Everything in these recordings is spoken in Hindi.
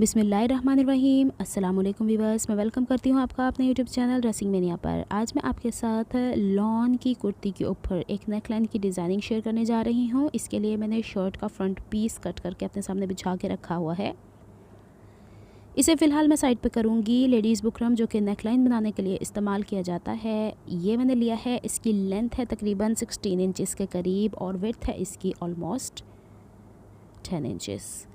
बिस्मिल्लाहिर्रहमानिर्रहीम। अस्सलाम वालेकुम व्यूअर्स, मैं वेलकम करती हूँ आपका अपने यूट्यूब चैनल ड्रेसिंग मेनिया पर। आज मैं आपके साथ लॉन की कुर्ती के ऊपर एक नेकलाइन की डिज़ाइनिंग शेयर करने जा रही हूँ। इसके लिए मैंने शर्ट का फ्रंट पीस कट करके अपने सामने बिछा के रखा हुआ है। इसे फ़िलहाल मैं साइड पे करूँगी। लेडीज़ बुकरम जो कि नेकलाइन बनाने के लिए इस्तेमाल किया जाता है, ये मैंने लिया है। इसकी लेंथ है तकरीबन 16 इंचज़ के करीब और विड्थ है इसकी ऑलमोस्ट 10 इंचज़।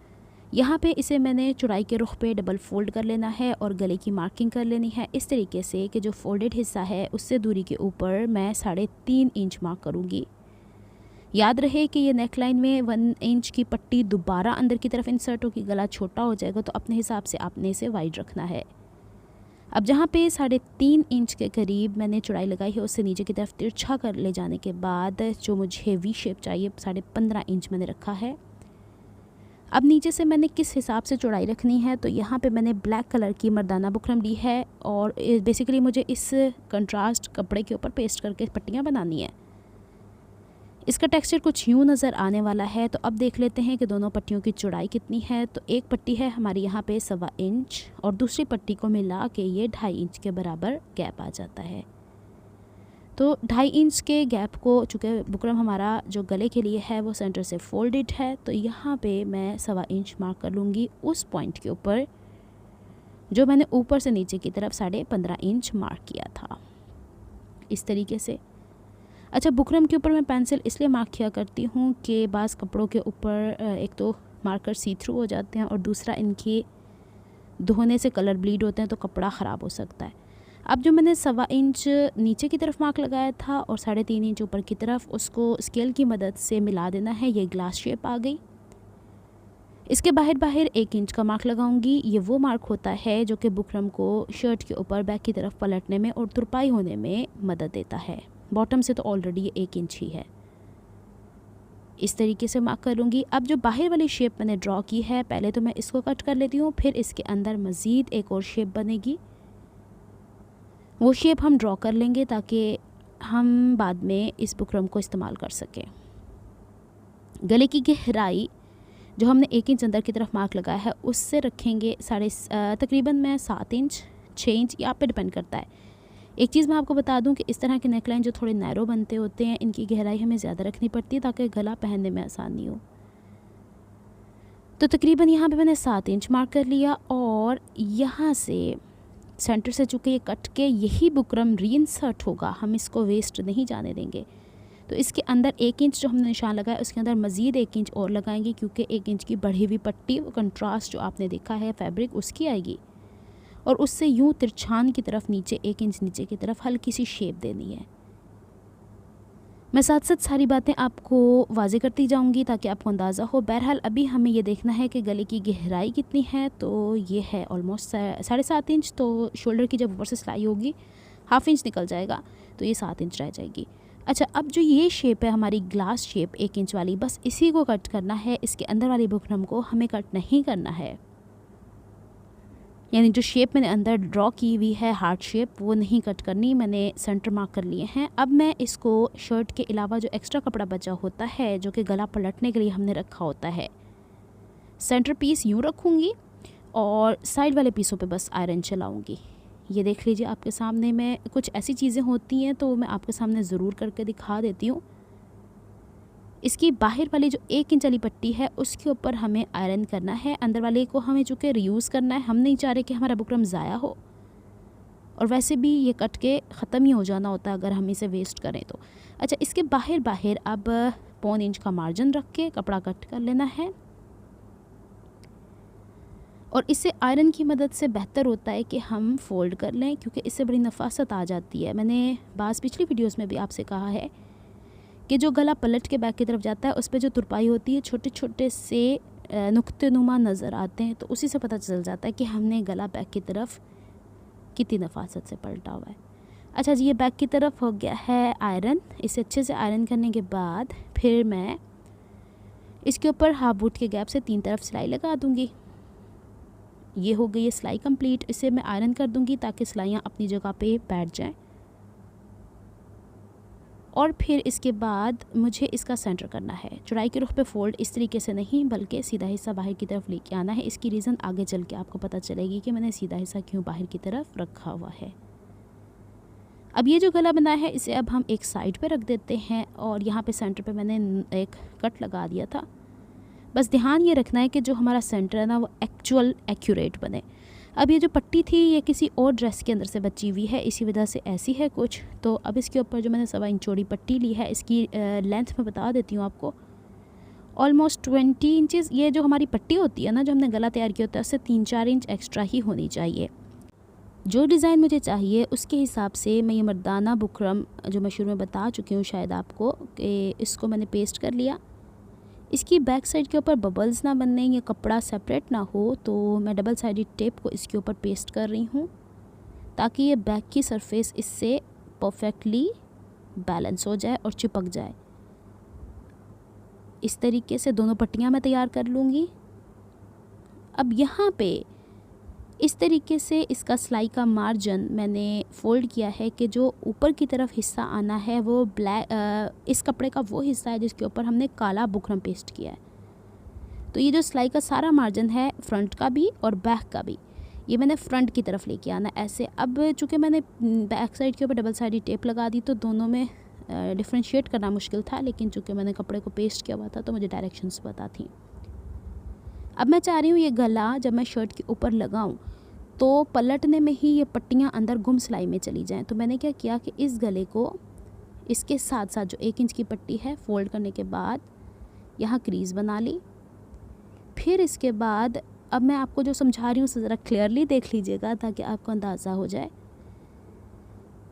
यहाँ पे इसे मैंने चौड़ाई के रुख पे डबल फ़ोल्ड कर लेना है और गले की मार्किंग कर लेनी है इस तरीके से कि जो फ़ोल्डेड हिस्सा है उससे दूरी के ऊपर मैं 3.5 इंच मार्क करूँगी। याद रहे कि ये नेकलाइन में 1 इंच की पट्टी दोबारा अंदर की तरफ इंसर्ट होगी। गला छोटा हो जाएगा तो अपने हिसाब से आपने इसे वाइड रखना है। अब जहाँ पे 3.5 इंच के करीब मैंने चौड़ाई लगाई है उससे नीचे की तरफ तिरछा कर ले जाने के बाद जो मुझे वी शेप चाहिए 15.5 इंच मैंने रखा है। अब नीचे से मैंने किस हिसाब से चौड़ाई रखनी है, तो यहाँ पे मैंने ब्लैक कलर की मर्दाना बुकरम ली है और बेसिकली मुझे इस कंट्रास्ट कपड़े के ऊपर पेस्ट करके पट्टियाँ बनानी है। इसका टेक्सचर कुछ यूँ नज़र आने वाला है। तो अब देख लेते हैं कि दोनों पट्टियों की चौड़ाई कितनी है। तो एक पट्टी है हमारी यहाँ पे 1.25 इंच और दूसरी पट्टी को मिला के ये 2.5 इंच के बराबर गैप आ जाता है। तो 2.5 इंच के गैप को, चूँकि बुकरम हमारा जो गले के लिए है वो सेंटर से फोल्डेड है, तो यहाँ पे मैं 1.25 इंच मार्क कर लूँगी उस पॉइंट के ऊपर जो मैंने ऊपर से नीचे की तरफ 15.5 इंच मार्क किया था, इस तरीके से। अच्छा, बुकरम के ऊपर मैं पेंसिल इसलिए मार्क किया करती हूँ कि बाज़ कपड़ों के ऊपर एक तो मार्कर सी थ्रू हो जाते हैं और दूसरा इनके धोने से कलर ब्लीड होते हैं तो कपड़ा ख़राब हो सकता है। अब जो मैंने 1.25 इंच नीचे की तरफ मार्क लगाया था और 3.5 इंच ऊपर की तरफ, उसको स्केल की मदद से मिला देना है। ये ग्लास शेप आ गई। इसके बाहर 1 इंच का मार्क लगाऊंगी। ये वो मार्क होता है जो कि बुकरम को शर्ट के ऊपर बैक की तरफ पलटने में और तुरपाई होने में मदद देता है। बॉटम से तो ऑलरेडी ये 1 इंच ही है। इस तरीके से मार्क कर लूँगी। अब जो बाहर वाली शेप मैंने ड्रॉ की है, पहले तो मैं इसको कट कर लेती हूँ, फिर इसके अंदर मज़ीद एक और शेप बनेगी। वो शेप हम ड्रॉ कर लेंगे ताकि हम बाद में इस बुकरम को इस्तेमाल कर सकें। गले की गहराई जो हमने 1 इंच अंदर की तरफ मार्क लगाया है उससे रखेंगे तकरीबन मैं 7 इंच 6 इंच, यहाँ पे डिपेंड करता है। एक चीज़ मैं आपको बता दूं कि इस तरह के नेकलाइन जो थोड़े नैरो बनते होते हैं, इनकी गहराई हमें ज़्यादा रखनी पड़ती है ताकि गला पहनने में आसानी हो। तो तकरीबन यहाँ पे मैंने 7 इंच मार्क कर लिया और यहाँ से सेंटर से चूँकि ये कट के यही बुकरम रीइंसर्ट होगा, हम इसको वेस्ट नहीं जाने देंगे। तो इसके अंदर 1 इंच जो हमने निशान लगाया उसके अंदर मज़ीद 1 इंच और लगाएंगे, क्योंकि 1 इंच की बढ़ी हुई पट्टी वो कंट्रास्ट जो आपने देखा है फैब्रिक उसकी आएगी और उससे यूँ तिरछान की तरफ नीचे 1 इंच नीचे की तरफ हल्की सी शेप देनी है। मैं साथ साथ सारी बातें आपको वाज़े करती जाऊंगी ताकि आपको अंदाज़ा हो। बहरहाल अभी हमें ये देखना है कि गले की गहराई कितनी है। तो ये है ऑलमोस्ट 7.5 इंच। तो शोल्डर की जब ऊपर से सिलाई होगी 1/2 इंच निकल जाएगा, तो ये 7 इंच रह जाएगी। अच्छा, अब जो ये शेप है हमारी ग्लास शेप 1 इंच वाली, बस इसी को कट करना है। इसके अंदर वाली बुकरम को हमें कट नहीं करना है, यानी जो शेप मैंने अंदर ड्रॉ की हुई है हार्ट शेप, वो नहीं कट करनी। मैंने सेंटर मार्क कर लिए हैं। अब मैं इसको शर्ट के अलावा जो एक्स्ट्रा कपड़ा बचा होता है जो कि गला पलटने के लिए हमने रखा होता है, सेंटर पीस यूँ रखूँगी और साइड वाले पीसों पे बस आयरन चलाऊँगी। ये देख लीजिए आपके सामने। मैं कुछ ऐसी चीज़ें होती हैं तो मैं आपके सामने ज़रूर करके दिखा देती हूँ। इसकी बाहर वाली जो 1 इंच वाली पट्टी है उसके ऊपर हमें आयरन करना है। अंदर वाले को हमें चूँकि रीयूज़ करना है, हम नहीं चाह रहे कि हमारा बुकरम ज़ाया हो, और वैसे भी ये कट के ख़त्म ही हो जाना होता है अगर हम इसे वेस्ट करें तो। अच्छा, इसके बाहर अब 1.25 इंच का मार्जिन रख के कपड़ा कट कर लेना है और इसे आयरन की मदद से बेहतर होता है कि हम फ़ोल्ड कर लें, क्योंकि इससे बड़ी नफासत आ जाती है। मैंने पिछली वीडियोस में भी आपसे कहा है कि जो गला पलट के बैक की तरफ जाता है उस पर जो तुरपाई होती है छोटे छोटे से नुक्ते नुमा नज़र आते हैं, तो उसी से पता चल जाता है कि हमने गला बैक की तरफ कितनी नफासत से पलटा हुआ है। अच्छा जी, ये बैक की तरफ हो गया है आयरन। इसे अच्छे से आयरन करने के बाद फिर मैं इसके ऊपर हाफ बूट के गैप से 3 तरफ सिलाई लगा दूँगी। ये हो गई है सिलाई कंप्लीट। इसे मैं आयरन कर दूँगी ताकि सिलाइयाँ अपनी जगह पे बैठ जाएँ और फिर इसके बाद मुझे इसका सेंटर करना है। चौड़ाई के रुख पे फ़ोल्ड इस तरीके से नहीं, बल्कि सीधा हिस्सा बाहर की तरफ लेके आना है। इसकी रीज़न आगे चल के आपको पता चलेगी कि मैंने सीधा हिस्सा क्यों बाहर की तरफ रखा हुआ है। अब ये जो गला बना है इसे अब हम एक साइड पे रख देते हैं और यहाँ पे सेंटर पे मैंने एक कट लगा दिया था। बस ध्यान ये रखना है कि जो हमारा सेंटर है ना वो एक्यूरेट बने। अब ये जो पट्टी थी ये किसी और ड्रेस के अंदर से बची हुई है, इसी वजह से ऐसी है कुछ। तो अब इसके ऊपर जो मैंने 1.25 इंच चौड़ी पट्टी ली है, इसकी लेंथ मैं बता देती हूँ आपको, ऑलमोस्ट 20 इंचज़। ये जो हमारी पट्टी होती है ना, जो हमने गला तैयार किया होता है, उससे 3-4 इंच एक्स्ट्रा ही होनी चाहिए। जो डिज़ाइन मुझे चाहिए उसके हिसाब से मैं ये मर्दाना बुकरम जो मैं शुरू में बता चुकी हूँ शायद आपको, कि इसको मैंने पेस्ट कर लिया। इसकी बैक साइड के ऊपर बबल्स ना बनने या कपड़ा सेपरेट ना हो, तो मैं डबल साइडेड टेप को इसके ऊपर पेस्ट कर रही हूँ ताकि ये बैक की सरफेस इससे परफेक्टली बैलेंस हो जाए और चिपक जाए। इस तरीके से दोनों पट्टियाँ मैं तैयार कर लूँगी। अब यहाँ पे इस तरीके से इसका सिलाई का मार्जिन मैंने फ़ोल्ड किया है कि जो ऊपर की तरफ हिस्सा आना है वो इस कपड़े का वो हिस्सा है जिसके ऊपर हमने काला बुकरम पेस्ट किया है। तो ये जो सिलाई का सारा मार्जिन है, फ्रंट का भी और बैक का भी, ये मैंने फ्रंट की तरफ लेके आना ऐसे। अब चूँकि मैंने बैक साइड के ऊपर डबल साइडेड टेप लगा दी तो दोनों में डिफ्रेंशिएट करना मुश्किल था, लेकिन चूँकि मैंने कपड़े को पेस्ट किया हुआ था तो मुझे डायरेक्शंस पता थी। अब मैं चाह रही हूँ ये गला जब मैं शर्ट के ऊपर लगाऊँ तो पलटने में ही ये पट्टियाँ अंदर गुम सिलाई में चली जाएं। तो मैंने क्या किया कि इस गले को इसके साथ साथ जो 1 इंच की पट्टी है फ़ोल्ड करने के बाद यहाँ क्रीज़ बना ली। फिर इसके बाद अब मैं आपको जो समझा रही हूँ उसे ज़रा क्लियरली देख लीजिएगा ताकि आपको अंदाज़ा हो जाए।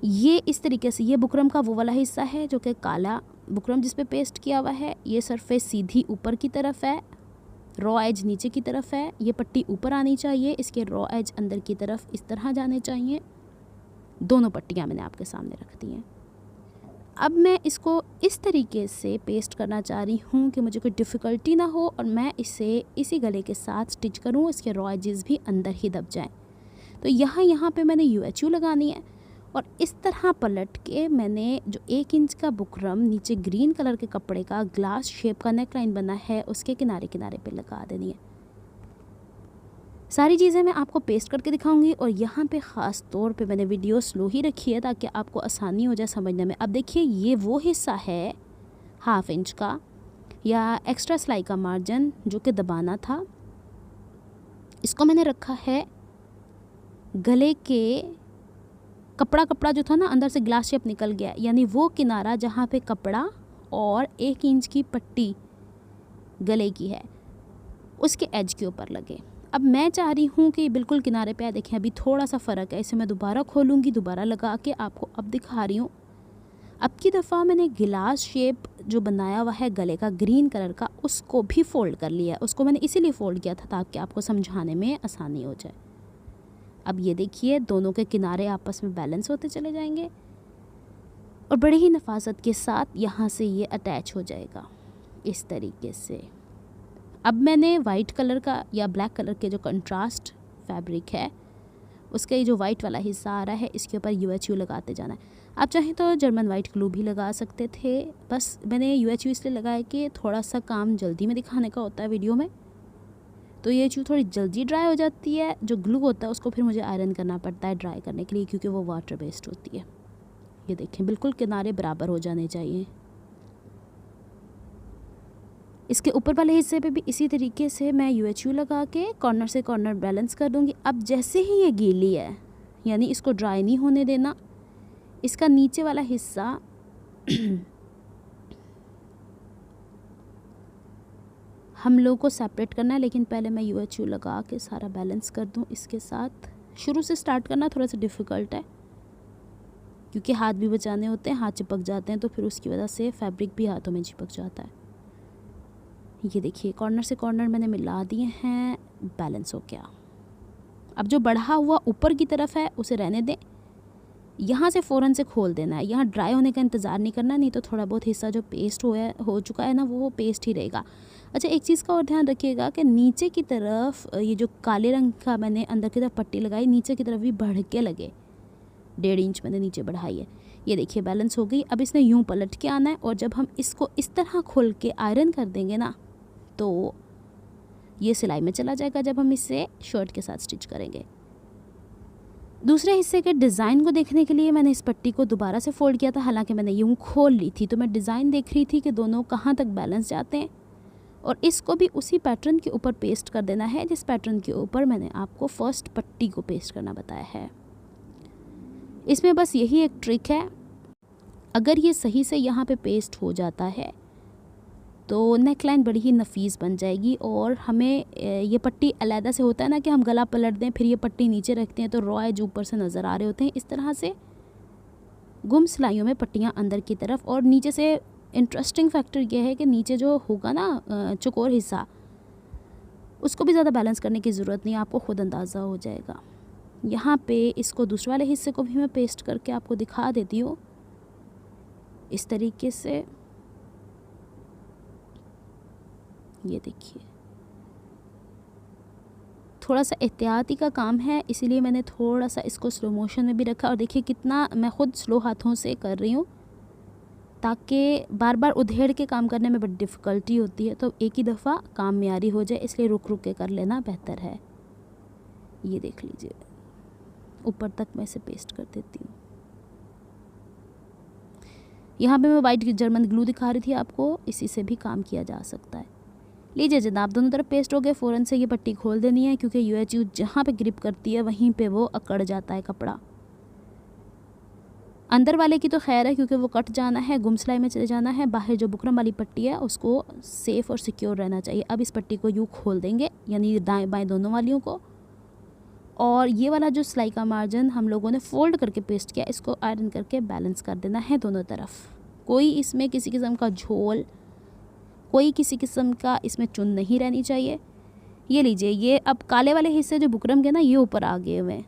ये इस तरीके से ये बुकरम का वो वाला हिस्सा है जो कि काला बुकरम जिस पे पेस्ट किया हुआ है। ये सरफेस सीधी ऊपर की तरफ है, रॉ एज नीचे की तरफ है। ये पट्टी ऊपर आनी चाहिए, इसके रॉ एज अंदर की तरफ इस तरह जाने चाहिए। दोनों पट्टियाँ मैंने आपके सामने रख दी हैं। अब मैं इसको इस तरीके से पेस्ट करना चाह रही हूँ कि मुझे कोई डिफ़िकल्टी ना हो और मैं इसे इसी गले के साथ स्टिच करूँ, इसके रॉ एजेस भी अंदर ही दब जाएँ। तो यहाँ पे मैंने UHU लगानी है और इस तरह पलट के मैंने जो 1 इंच का बुकरम नीचे ग्रीन कलर के कपड़े का ग्लास शेप का नेक लाइन बना है उसके किनारे किनारे पे लगा देनी है। सारी चीज़ें मैं आपको पेस्ट करके दिखाऊंगी और यहाँ पे ख़ास तौर पे मैंने वीडियो स्लो ही रखी है ताकि आपको आसानी हो जाए समझने में। अब देखिए ये वो हिस्सा है 1/2 इंच का या एक्स्ट्रा सिलाई का मार्जिन जो कि दबाना था, इसको मैंने रखा है गले के कपड़ा जो था ना अंदर से ग्लास शेप निकल गया, यानी वो किनारा जहाँ पे कपड़ा और 1 इंच की पट्टी गले की है उसके एज के ऊपर लगे। अब मैं चाह रही हूँ कि बिल्कुल किनारे पे देखें, अभी थोड़ा सा फ़र्क है, इसे मैं दोबारा खोलूँगी, दोबारा लगा के आपको अब दिखा रही हूँ। अब की दफ़ा मैंने गिलास शेप जो बनाया हुआ है गले का ग्रीन कलर का उसको भी फ़ोल्ड कर लिया। उसको मैंने इसीलिए फ़ोल्ड किया था ताकि आपको समझाने में आसानी हो जाए। अब ये देखिए दोनों के किनारे आपस में बैलेंस होते चले जाएंगे और बड़ी ही नफासत के साथ यहाँ से ये अटैच हो जाएगा इस तरीके से। अब मैंने वाइट कलर का या ब्लैक कलर के जो कंट्रास्ट फैब्रिक है उसका ये जो वाइट वाला हिस्सा आ रहा है इसके ऊपर UHU लगाते जाना है। आप चाहें तो जर्मन वाइट ग्लू भी लगा सकते थे, बस मैंने UHU इसलिए लगाया कि थोड़ा सा काम जल्दी में दिखाने का होता है वीडियो में, तो ये UHU थोड़ी जल्दी ड्राई हो जाती है। जो ग्लू होता है उसको फिर मुझे आयरन करना पड़ता है ड्राई करने के लिए क्योंकि वो वाटर बेस्ड होती है। ये देखें बिल्कुल किनारे बराबर हो जाने चाहिए। इसके ऊपर वाले हिस्से पे भी इसी तरीके से मैं UHU लगा के कॉर्नर से कॉर्नर बैलेंस कर दूंगी। अब जैसे ही ये गीली है यानी इसको ड्राई नहीं होने देना, इसका नीचे वाला हिस्सा हम लोग को सेपरेट करना है, लेकिन पहले मैं UHU लगा के सारा बैलेंस कर दूं इसके साथ। शुरू से स्टार्ट करना थोड़ा सा डिफ़िकल्ट है क्योंकि हाथ भी बचाने होते हैं, हाथ चिपक जाते हैं तो फिर उसकी वजह से फैब्रिक भी हाथों में चिपक जाता है। ये देखिए कॉर्नर से कॉर्नर मैंने मिला दिए हैं, बैलेंस हो गया। अब जो बढ़ा हुआ ऊपर की तरफ है उसे रहने दें, यहाँ से फ़ौरन से खोल देना है। यहाँ ड्राई होने का इंतज़ार नहीं करना, नहीं तो थोड़ा बहुत हिस्सा जो पेस्ट हो चुका है ना वो पेस्ट ही रहेगा। अच्छा एक चीज़ का और ध्यान रखिएगा कि नीचे की तरफ ये जो काले रंग का मैंने अंदर की तरफ पट्टी लगाई नीचे की तरफ भी बढ़ के लगे, 1.5 इंच मैंने नीचे बढ़ाई है। ये देखिए बैलेंस हो गई। अब इसने यूं पलट के आना है और जब हम इसको इस तरह खोल के आयरन कर देंगे ना तो ये सिलाई में चला जाएगा जब हम इसे शर्ट के साथ स्टिच करेंगे। दूसरे हिस्से के डिज़ाइन को देखने के लिए मैंने इस पट्टी को दोबारा से फोल्ड किया था, हालांकि मैंने यूं खोल ली थी तो मैं डिज़ाइन देख रही थी कि दोनों कहाँ तक बैलेंस जाते हैं, और इसको भी उसी पैटर्न के ऊपर पेस्ट कर देना है जिस पैटर्न के ऊपर मैंने आपको फर्स्ट पट्टी को पेस्ट करना बताया है। इसमें बस यही एक ट्रिक है, अगर ये सही से यहाँ पे पेस्ट हो जाता है तो नेकलाइन बड़ी ही नफीस बन जाएगी। और हमें ये पट्टी अलहदा से होता है ना कि हम गला पलट दें फिर ये पट्टी नीचे रखते हैं तो रॉ एज ऊपर से नज़र आ रहे होते हैं, इस तरह से गुम सिलाइयों में पट्टियाँ अंदर की तरफ। और नीचे से इंटरेस्टिंग फैक्टर ये है कि नीचे जो होगा ना चौकोर हिस्सा, उसको भी ज़्यादा बैलेंस करने की ज़रूरत नहीं, आपको खुद अंदाज़ा हो जाएगा। यहाँ पे इसको दूसरे वाले हिस्से को भी मैं पेस्ट करके आपको दिखा देती हूँ इस तरीके से। ये देखिए थोड़ा सा एहतियाती का काम है, इसीलिए मैंने थोड़ा सा इसको स्लो मोशन में भी रखा। और देखिए कितना मैं ख़ुद स्लो हाथों से कर रही हूँ ताकि बार बार उधेड़ के काम करने में बड़ी डिफ़िकल्टी होती है, तो एक ही दफ़ा काम मेयारी हो जाए, इसलिए रुक रुक के कर लेना बेहतर है। ये देख लीजिए ऊपर तक मैं इसे पेस्ट कर देती हूँ। यहाँ पे मैं वाइट जर्मन ग्लू दिखा रही थी आपको, इसी से भी काम किया जा सकता है। लीजिए जनाब दोनों तरफ पेस्ट हो गए, फ़ौरन से ये पट्टी खोल देनी है क्योंकि UHU जहाँ पे ग्रिप करती है वहीं पे वो अकड़ जाता है कपड़ा। अंदर वाले की तो खैर है क्योंकि वो कट जाना है, गुम सिलाई में चले जाना है। बाहर जो बुकरम वाली पट्टी है उसको सेफ़ और सिक्योर रहना चाहिए। अब इस पट्टी को यूँ खोल देंगे, यानी दाएँ बाएँ दोनों वालियों को, और ये वाला जो सिलाई का मार्जिन हम लोगों ने फ़ोल्ड करके पेस्ट किया इसको आयरन करके बैलेंस कर देना है दोनों तरफ। कोई इसमें किसी किस्म का झोल, कोई किसी किस्म का इसमें चुन नहीं रहनी चाहिए। ये लीजिए ये अब काले वाले हिस्से जो बुकरम के ना ये ऊपर आ गए हुए हैं,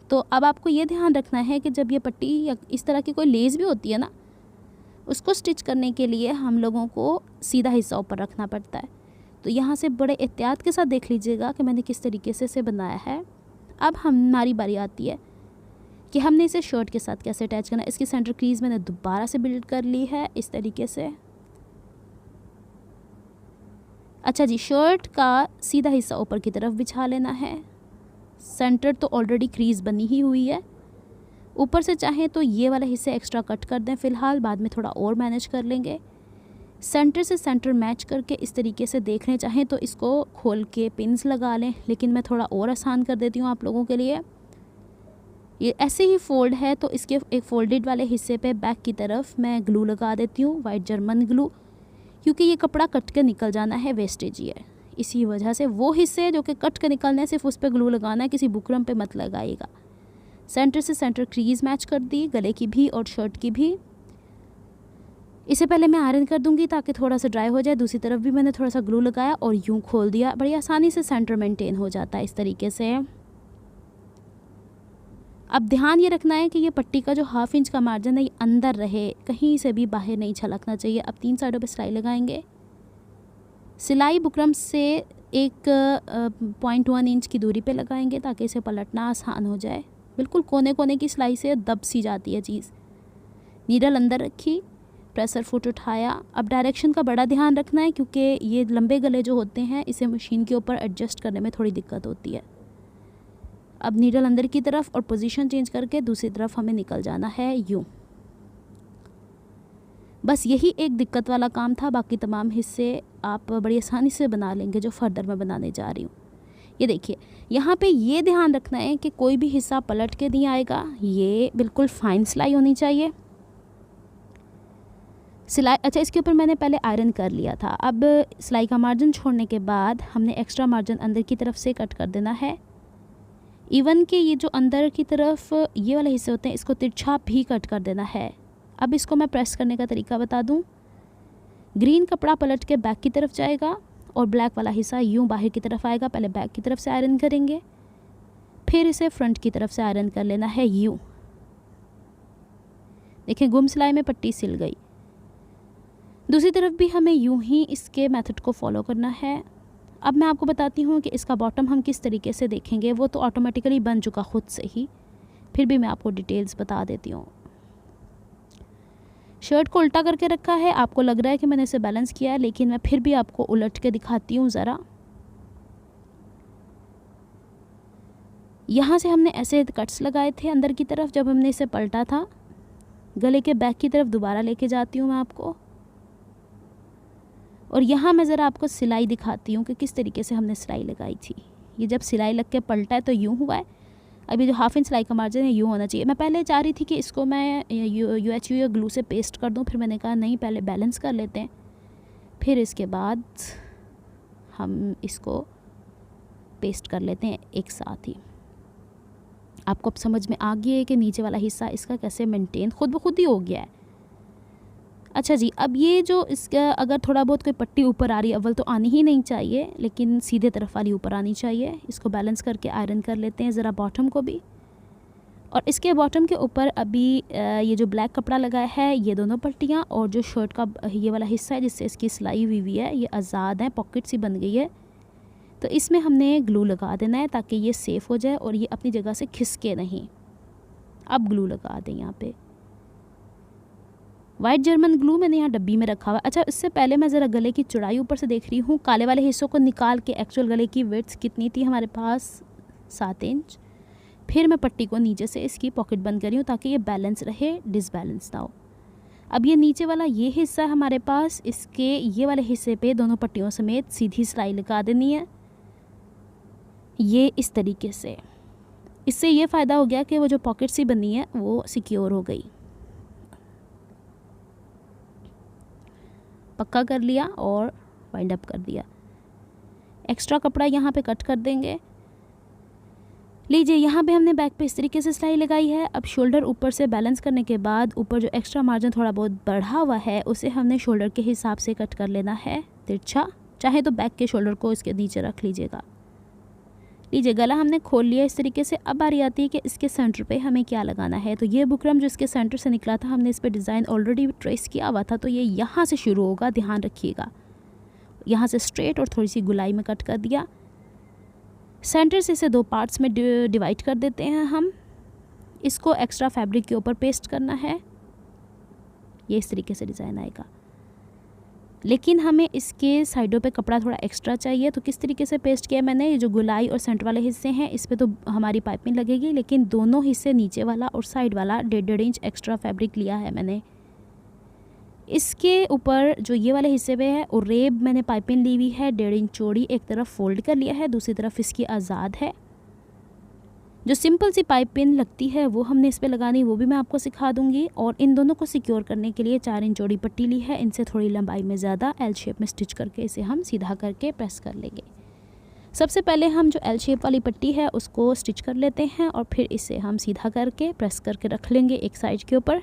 तो अब आपको ये ध्यान रखना है कि जब ये पट्टी या इस तरह की कोई लेस भी होती है ना, उसको स्टिच करने के लिए हम लोगों को सीधा हिस्सा ऊपर रखना पड़ता है। तो यहाँ से बड़े एहतियात के साथ देख लीजिएगा कि मैंने किस तरीके से इसे बनाया है। अब हमारी बारी आती है कि हमने इसे शर्ट के साथ कैसे अटैच करना है। इसकी सेंटर क्रीज मैंने दोबारा से बिल्ड कर ली है इस तरीके से। अच्छा जी, शर्ट का सीधा हिस्सा ऊपर की तरफ बिछा लेना है। सेंटर तो ऑलरेडी क्रीज बनी ही हुई है, ऊपर से चाहें तो ये वाला हिस्सा एक्स्ट्रा कट कर दें फ़िलहाल, बाद में थोड़ा और मैनेज कर लेंगे। सेंटर से सेंटर मैच करके इस तरीके से देख लें, चाहें तो इसको खोल के पिन्स लगा लें, लेकिन मैं थोड़ा और आसान कर देती हूँ आप लोगों के लिए। ये ऐसे ही फोल्ड है तो इसके एक फोल्डेड वाले हिस्से पे बैक की तरफ मैं ग्लू लगा देती हूँ, वाइट जर्मन ग्लू, क्योंकि ये कपड़ा कट के निकल जाना है, वेस्टेज ही है। इसी वजह से वो हिस्से जो कि कट के निकलने हैं सिर्फ उस पर ग्लू लगाना है, किसी बुकरम पे मत लगाइएगा। सेंटर से सेंटर क्रीज मैच कर दी, गले की भी और शर्ट की भी। इसे पहले मैं आयरन कर दूंगी ताकि थोड़ा सा ड्राई हो जाए। दूसरी तरफ भी मैंने थोड़ा सा ग्लू लगाया और यूं खोल दिया, बड़ी आसानी से सेंटर मेंटेन हो जाता है इस तरीके से। अब ध्यान ये रखना है कि ये पट्टी का जो 1/2 इंच का मार्जिन है ये अंदर रहे, कहीं से भी बाहर नहीं छलकना चाहिए। अब 3 साइडों पे सिलाई लगाएंगे। सिलाई बुकरम से 1.1 इंच की दूरी पे लगाएंगे ताकि इसे पलटना आसान हो जाए। बिल्कुल कोने कोने की सिलाई से दब सी जाती है चीज़। नीडल अंदर रखी, प्रेसर फुट उठाया। अब डायरेक्शन का बड़ा ध्यान रखना है क्योंकि ये लंबे गले जो होते हैं इसे मशीन के ऊपर एडजस्ट करने में थोड़ी दिक्कत होती है। अब नीडल अंदर की तरफ और पोजीशन चेंज करके दूसरी तरफ हमें निकल जाना है यूं। बस यही एक दिक्कत वाला काम था, बाकी तमाम हिस्से आप बड़ी आसानी से बना लेंगे जो फर्दर मैं बनाने जा रही हूँ। ये देखिए यहाँ पे ये ध्यान रखना है कि कोई भी हिस्सा पलट के नहीं आएगा, ये बिल्कुल फाइन सिलाई होनी चाहिए। सिलाई अच्छा, इसके ऊपर मैंने पहले आयरन कर लिया था। अब सिलाई का मार्जिन छोड़ने के बाद हमने एक्स्ट्रा मार्जिन अंदर की तरफ से कट कर देना है। इवन कि ये जो अंदर की तरफ ये वाले हिस्से होते हैं इसको तिरछा भी कट कर देना है। अब इसको मैं प्रेस करने का तरीका बता दूं। ग्रीन कपड़ा पलट के बैक की तरफ जाएगा और ब्लैक वाला हिस्सा यूं बाहर की तरफ आएगा। पहले बैक की तरफ से आयरन करेंगे, फिर इसे फ्रंट की तरफ से आयरन कर लेना है यूं। देखिए गुम सिलाई में पट्टी सिल गई। दूसरी तरफ भी हमें यूं ही इसके मेथड को फॉलो करना है। अब मैं आपको बताती हूँ कि इसका बॉटम हम किस तरीके से देखेंगे। वो तो ऑटोमेटिकली बन चुका खुद से ही, फिर भी मैं आपको डिटेल्स बता देती हूँ। शर्ट को उल्टा करके रखा है, आपको लग रहा है कि मैंने इसे बैलेंस किया है, लेकिन मैं फिर भी आपको उलट के दिखाती हूँ ज़रा। यहाँ से हमने ऐसे कट्स लगाए थे अंदर की तरफ जब हमने इसे पलटा था। गले के बैक की तरफ दोबारा लेके जाती हूँ मैं आपको, और यहाँ मैं ज़रा आपको सिलाई दिखाती हूँ कि किस तरीके से हमने सिलाई लगाई थी। ये जब सिलाई लग के पलटा है तो यूँ हुआ है। अभी जो हाफ इंच सिलाई का मार्जिन है यूँ होना चाहिए। मैं पहले चाह रही थी कि इसको मैं UHU या ग्लू से पेस्ट कर दूँ, फिर मैंने कहा नहीं, पहले बैलेंस कर लेते हैं, फिर इसके बाद हम इसको पेस्ट कर लेते हैं एक साथ ही। आपको अब समझ में आ गया है कि नीचे वाला हिस्सा इसका कैसे मेंटेन खुद ब खुद ही हो गया है। अच्छा जी, अब ये जो इसका अगर थोड़ा बहुत कोई पट्टी ऊपर आ रही है, अव्वल तो आनी ही नहीं चाहिए, लेकिन सीधे तरफ वाली ऊपर आनी चाहिए। इसको बैलेंस करके आयरन कर लेते हैं ज़रा बॉटम को भी। और इसके बॉटम के ऊपर अभी ये जो ब्लैक कपड़ा लगाया है, ये दोनों पट्टियाँ और जो शर्ट का ये वाला हिस्सा है जिससे इसकी सिलाई हुई है, ये आज़ाद है, पॉकेट सी बन गई है। तो इसमें हमने ग्लू लगा देना है ताकि ये सेफ़ हो जाए और ये अपनी जगह से खिसके नहीं। अब ग्लू लगा दें यहाँ पे। वाइट जर्मन ग्लू मैंने यहाँ डब्बी में रखा हुआ। अच्छा, इससे पहले मैं ज़रा गले की चौड़ाई ऊपर से देख रही हूँ, काले वाले हिस्सों को निकाल के एक्चुअल गले की विड्थ कितनी थी हमारे पास, 7 इंच। फिर मैं पट्टी को नीचे से इसकी पॉकेट बंद कर रही हूँ ताकि ये बैलेंस रहे, डिसबैलेंस ना हो। अब ये नीचे वाला ये हिस्सा है हमारे पास, इसके ये वाले हिस्से पे दोनों पट्टियों समेत सीधी सिलाई लगा देनी है, ये इस तरीके से। इससे ये फ़ायदा हो गया कि वो जो पॉकेट सी बनी है वो सिक्योर हो गई। पक्का कर लिया और वाइंड अप कर दिया। एक्स्ट्रा कपड़ा यहाँ पे कट कर देंगे। लीजिए, यहाँ पे हमने बैक पे इस तरीके से सिलाई लगाई है। अब शोल्डर ऊपर से बैलेंस करने के बाद ऊपर जो एक्स्ट्रा मार्जिन थोड़ा बहुत बढ़ा हुआ है उसे हमने शोल्डर के हिसाब से कट कर लेना है तिरछा। चाहे तो बैक के शोल्डर को इसके नीचे रख लीजिएगा। लीजिए, गला हमने खोल लिया इस तरीके से। अब बारी आती है कि इसके सेंटर पे हमें क्या लगाना है। तो ये बुकरम जो इसके सेंटर से निकला था, हमने इस पर डिज़ाइन ऑलरेडी ट्रेस किया हुआ था, तो ये यहाँ से शुरू होगा, ध्यान रखिएगा। यहाँ से स्ट्रेट और थोड़ी सी गुलाई में कट कर दिया। सेंटर से इसे 2 पार्ट्स में डिवाइड कर देते हैं हम। इसको एक्स्ट्रा फैब्रिक के ऊपर पेस्ट करना है, ये इस तरीके से डिज़ाइन आएगा। लेकिन हमें इसके साइडों पे कपड़ा थोड़ा एक्स्ट्रा चाहिए, तो किस तरीके से पेस्ट किया मैंने, ये जो गुलाई और सेंटर वाले हिस्से हैं इस पे तो हमारी पाइपिंग लगेगी, लेकिन दोनों हिस्से नीचे वाला और साइड वाला 1.5 इंच एक्स्ट्रा फैब्रिक लिया है मैंने। इसके ऊपर जो ये वाले हिस्से पे है और रेब मैंने पाइपिंग ली हुई है 1.5 इंच चौड़ी, एक तरफ फोल्ड कर लिया है, दूसरी तरफ इसकी आज़ाद है। जो सिंपल सी पाइपिंग लगती है वो हमने इस पे लगानी, वो भी मैं आपको सिखा दूंगी। और इन दोनों को सिक्योर करने के लिए 4 इंच चौड़ी पट्टी ली है, इनसे थोड़ी लंबाई में ज़्यादा एल शेप में स्टिच करके इसे हम सीधा करके प्रेस कर लेंगे। सबसे पहले हम जो एल शेप वाली पट्टी है उसको स्टिच कर लेते हैं और फिर इसे हम सीधा करके प्रेस करके रख लेंगे एक साइड के ऊपर।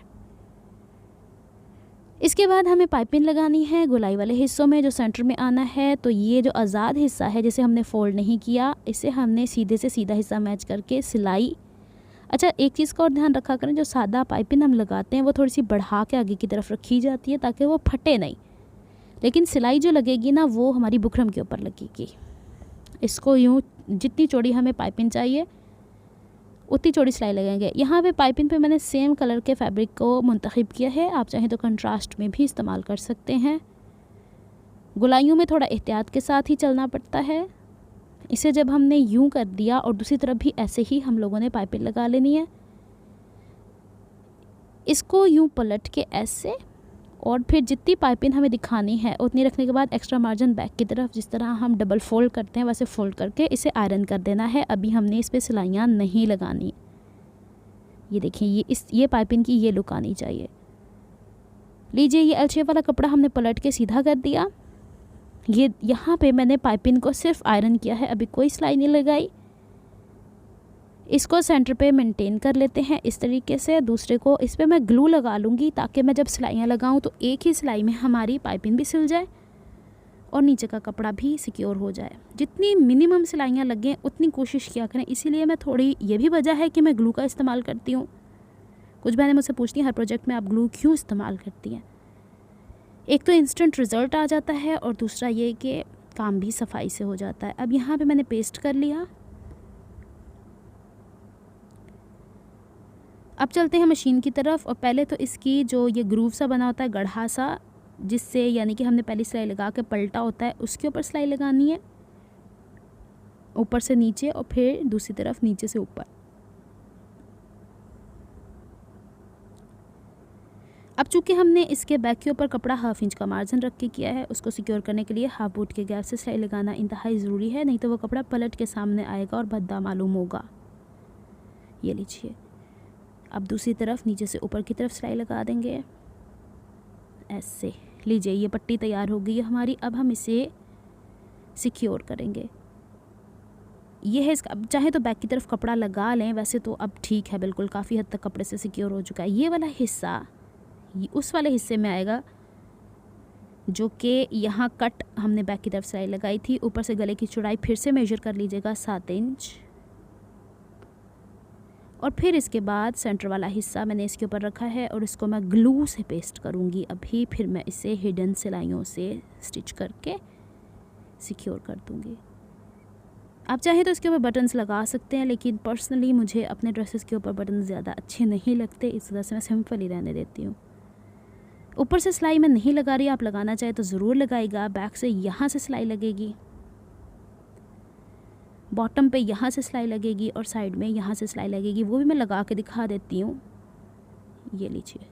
इसके बाद हमें पाइपिंग लगानी है गुलाई वाले हिस्सों में जो सेंटर में आना है। तो ये जो आज़ाद हिस्सा है जिसे हमने फोल्ड नहीं किया, इसे हमने सीधे से सीधा हिस्सा मैच करके सिलाई। अच्छा, एक चीज़ का और ध्यान रखा करें, जो सादा पाइपिंग हम लगाते हैं वो थोड़ी सी बढ़ा के आगे की तरफ रखी जाती है ताकि वो फटे नहीं, लेकिन सिलाई जो लगेगी ना वो हमारी बुकरम के ऊपर लगेगी। इसको यूँ जितनी चौड़ी हमें पाइपिंग चाहिए उतनी चौड़ी सिलाई लगाएंगे। यहाँ पे पाइपिंग पे मैंने सेम कलर के फैब्रिक को मुंतखब किया है, आप चाहें तो कंट्रास्ट में भी इस्तेमाल कर सकते हैं। गुलाइयों में थोड़ा एहतियात के साथ ही चलना पड़ता है। इसे जब हमने यूं कर दिया और दूसरी तरफ भी ऐसे ही हम लोगों ने पाइपिंग लगा लेनी है। इसको यूं पलट के ऐसे, और फिर जितनी पाइपिंग हमें दिखानी है उतनी रखने के बाद एक्स्ट्रा मार्जिन बैक की तरफ जिस तरह हम डबल फोल्ड करते हैं वैसे फोल्ड करके इसे आयरन कर देना है। अभी हमने इस पर सिलाइयाँ नहीं लगानी। ये देखिए, ये पाइपिंग की ये लुक आनी चाहिए। लीजिए, ये एल शेप वाला कपड़ा हमने पलट के सीधा कर दिया। ये यहाँ पे मैंने पाइपिंग को सिर्फ आयरन किया है, अभी कोई सिलाई नहीं लगाई। इसको सेंटर पे मेंटेन कर लेते हैं इस तरीके से। दूसरे को इस पे मैं ग्लू लगा लूँगी ताकि मैं जब सिलाइयाँ लगाऊँ तो एक ही सिलाई में हमारी पाइपिंग भी सिल जाए और नीचे का कपड़ा भी सिक्योर हो जाए। जितनी मिनिमम सिलाइयाँ लगें उतनी कोशिश किया करें। इसीलिए मैं थोड़ी, ये भी वजह है कि मैं ग्लू का इस्तेमाल करती हूँ। कुछ बहनें मुझसे पूछती हैं हर प्रोजेक्ट में आप ग्लू क्यों इस्तेमाल करती हैं। एक तो इंस्टेंट रिज़ल्ट आ जाता है और दूसरा ये कि काम भी सफाई से हो जाता है। अब यहाँ पे मैंने पेस्ट कर लिया। अब चलते हैं मशीन की तरफ और पहले तो इसकी जो ये ग्रूव सा बना होता है गढ़ा सा, जिससे यानी कि हमने पहली सिलाई लगा के पलटा होता है, उसके ऊपर सिलाई लगानी है, ऊपर से नीचे और फिर दूसरी तरफ नीचे से ऊपर। अब चूँकि हमने इसके बैक के ऊपर कपड़ा 1/2 इंच का मार्जिन रख के किया है, उसको सिक्योर करने के लिए हाफ बूट के गैप से सिलाई लगाना इंतहाई ज़रूरी है, नहीं तो वो कपड़ा पलट के सामने आएगा और भद्दा मालूम होगा। ये लीजिए, अब दूसरी तरफ नीचे से ऊपर की तरफ सिलाई लगा देंगे ऐसे। लीजिए, ये पट्टी तैयार हो गई है हमारी। अब हम इसे सिक्योर करेंगे। ये है इसका, अब चाहे तो बैक की तरफ कपड़ा लगा लें, वैसे तो अब ठीक है, बिल्कुल काफ़ी हद तक कपड़े से सिक्योर हो चुका है। ये वाला हिस्सा ये उस वाले हिस्से में आएगा जो कि यहाँ कट हमने बैक की तरफ सिलाई लगाई थी। ऊपर से गले की चौड़ाई फिर से मेजर कर लीजिएगा 7 इंच, और फिर इसके बाद सेंटर वाला हिस्सा मैंने इसके ऊपर रखा है और इसको मैं ग्लू से पेस्ट करूँगी अभी। फिर मैं इसे हिडन सिलाइयों से स्टिच करके सिक्योर कर दूँगी। आप चाहें तो इसके ऊपर बटन्स लगा सकते हैं, लेकिन पर्सनली मुझे अपने ड्रेसेस के ऊपर बटन ज़्यादा अच्छे नहीं लगते, इस वजह से मैं सिंपल ही रहने देती हूँ। ऊपर से सिलाई मैं नहीं लगा रही, आप लगाना चाहे तो ज़रूर लगाएगा। बैक से यहाँ से सिलाई लगेगी, बॉटम पे यहाँ से सिलाई लगेगी और साइड में यहाँ से सिलाई लगेगी, वो भी मैं लगा के दिखा देती हूँ। ये लीजिए,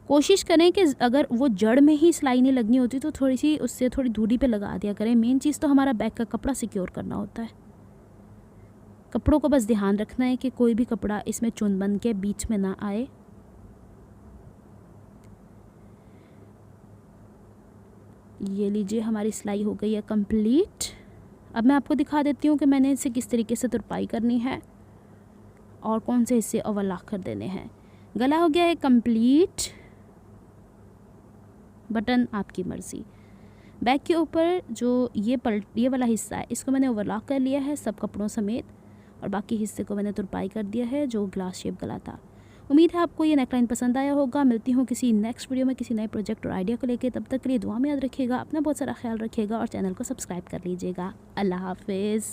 कोशिश करें कि अगर वो जड़ में ही सिलाई नहीं लगनी होती तो थोड़ी सी उससे थोड़ी दूरी पे लगा दिया करें। मेन चीज़ तो हमारा बैक का कपड़ा सिक्योर करना होता है। कपड़ों को बस ध्यान रखना है कि कोई भी कपड़ा इसमें चुन बन के बीच में ना आए। ये लीजिए, हमारी सिलाई हो गई है कंप्लीट। अब मैं आपको दिखा देती हूँ कि मैंने इसे किस तरीके से तुरपाई करनी है और कौन से हिस्से ओवरलॉक कर देने हैं। गला हो गया है कंप्लीट, बटन आपकी मर्ज़ी। बैक के ऊपर जो ये वाला हिस्सा है, इसको मैंने ओवरलॉक कर लिया है सब कपड़ों समेत, और बाकी हिस्से को मैंने तुरपाई कर दिया है जो ग्लास शेप गला था। उम्मीद है आपको ये नेकलाइन पसंद आया होगा। मिलती हूँ किसी नेक्स्ट वीडियो में किसी नए प्रोजेक्ट और आइडिया को लेके। तब तक के लिए दुआ में याद रखिएगा, अपना बहुत सारा ख्याल रखिएगा और चैनल को सब्सक्राइब कर लीजिएगा। अल्लाह हाफिज़।